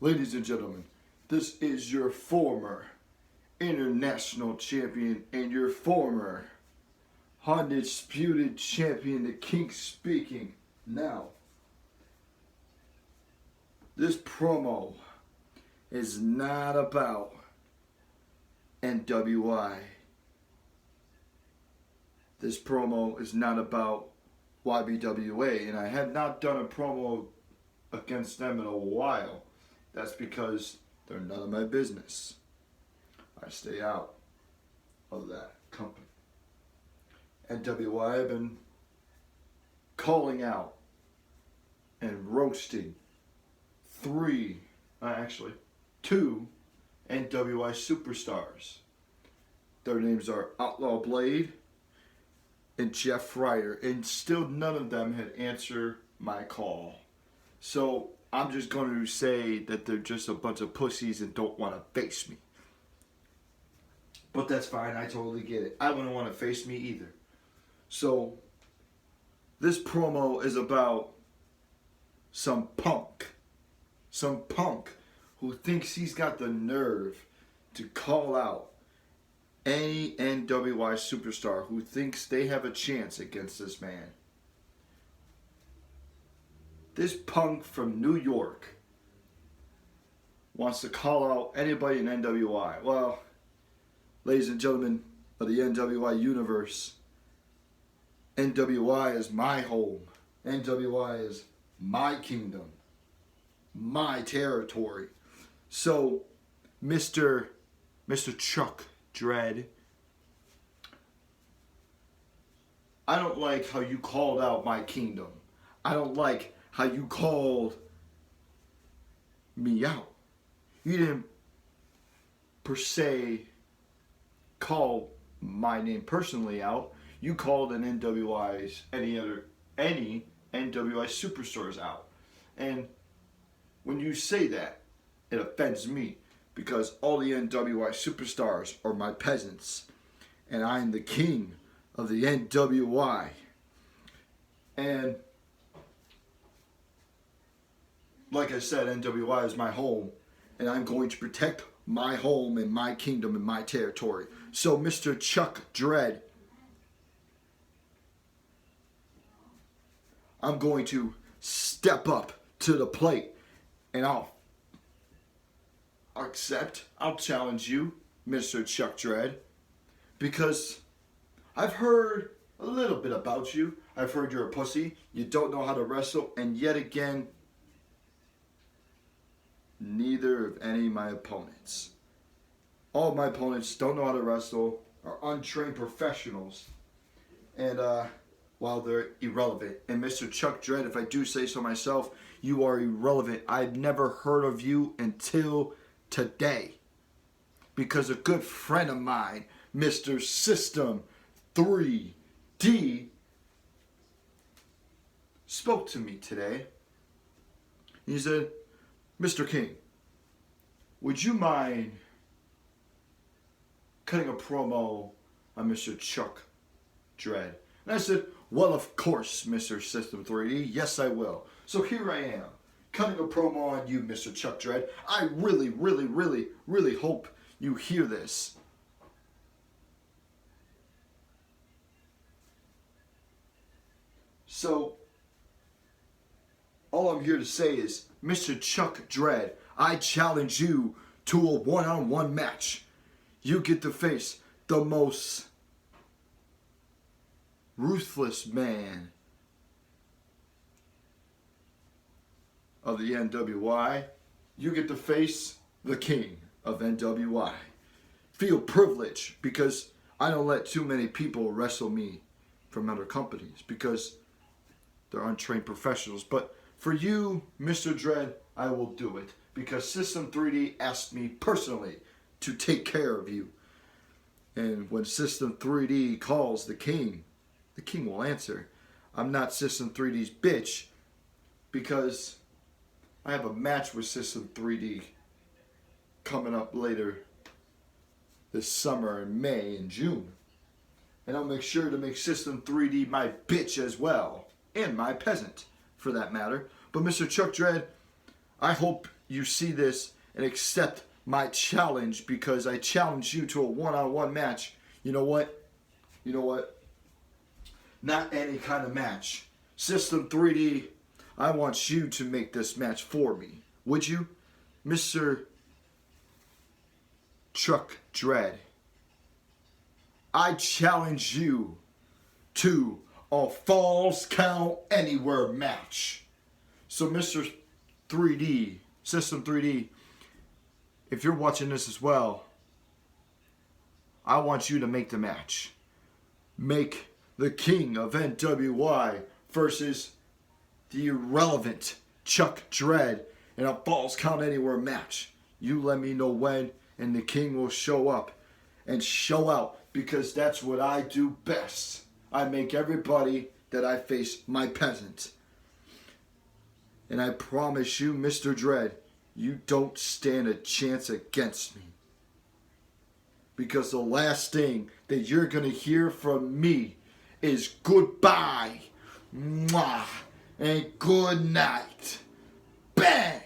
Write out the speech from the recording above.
Ladies and gentlemen, this is your former international champion and your former undisputed champion, the King, speaking. Now, this promo is not about NWI. This promo is not about YBWA, and I have not done a promo against them in a while. That's because they're none of my business. I stay out of that company. NWI, I've been calling out and roasting two NWI superstars. Their names are Outlaw Blade and Jeff Ryder, and still none of them had answered my call. So I'm just going to say that they're just a bunch of pussies and don't want to face me. But that's fine, I totally get it. I wouldn't want to face me either. So this promo is about some punk who thinks he's got the nerve to call out any NWI superstar who thinks they have a chance against this man. This punk from New York wants to call out anybody in NWI. Well, ladies and gentlemen of the NWI universe, NWI is my home. NWI is my kingdom, my territory. So, Mr. Chuck Dredd, I don't like how you called out my kingdom. I don't like how you called me out. You didn't per se call my name personally out. You called an NWI's any NWI superstars out. And when you say that, it offends me because all the NWI superstars are my peasants and I am the king of the NWI. And like I said, NWI is my home, and I'm going to protect my home and my kingdom and my territory. So, Mr. Chuck Dredd, I'm going to step up to the plate, and I'll challenge you, Mr. Chuck Dredd, because I've heard a little bit about you. I've heard you're a pussy, you don't know how to wrestle, and yet again, neither of any of my opponents. All of my opponents don't know how to wrestle, are untrained professionals, and well, they're irrelevant. And Mr. Chuck Dredd, if I do say so myself, you are irrelevant. I've never heard of you until today. Because a good friend of mine, Mr. System 3D, spoke to me today. He said, Mr. King, would you mind cutting a promo on Mr. Chuck Dredd? And I said, well, of course, Mr. System 3D, yes I will. So here I am, cutting a promo on you, Mr. Chuck Dredd. I really, really, really, really hope you hear this. So, all I'm here to say is, Mr. Chuck Dredd, I challenge you to a one-on-one match. You get to face the most ruthless man of the NWI. You get to face the king of NWI. Feel privileged because I don't let too many people wrestle me from other companies because they're untrained professionals. But for you, Mr. Dredd, I will do it because System 3D asked me personally to take care of you. And when System 3D calls the king will answer. I'm not System 3D's bitch because I have a match with System 3D coming up later this summer in May and June. And I'll make sure to make System 3D my bitch as well, and my peasant for that matter. But Mr. Chuck Dredd, I hope you see this and accept my challenge, because I challenge you to a one-on-one match. You know what? You know what? Not any kind of match. System 3D, I want you to make this match for me. Would you? Mr. Truck Dread, I challenge you to a Falls Count Anywhere match. So Mr. 3D, System 3D, if you're watching this as well, I want you to make the match. Make the king of NWY versus the irrelevant Chuck Dread in a Falls Count Anywhere match. You let me know when, and the king will show up and show out, because that's what I do best. I make everybody that I face my peasant. And I promise you, Mr. Dread, you don't stand a chance against me. Because the last thing that you're going to hear from me is goodbye, mwah, and good night. Bang!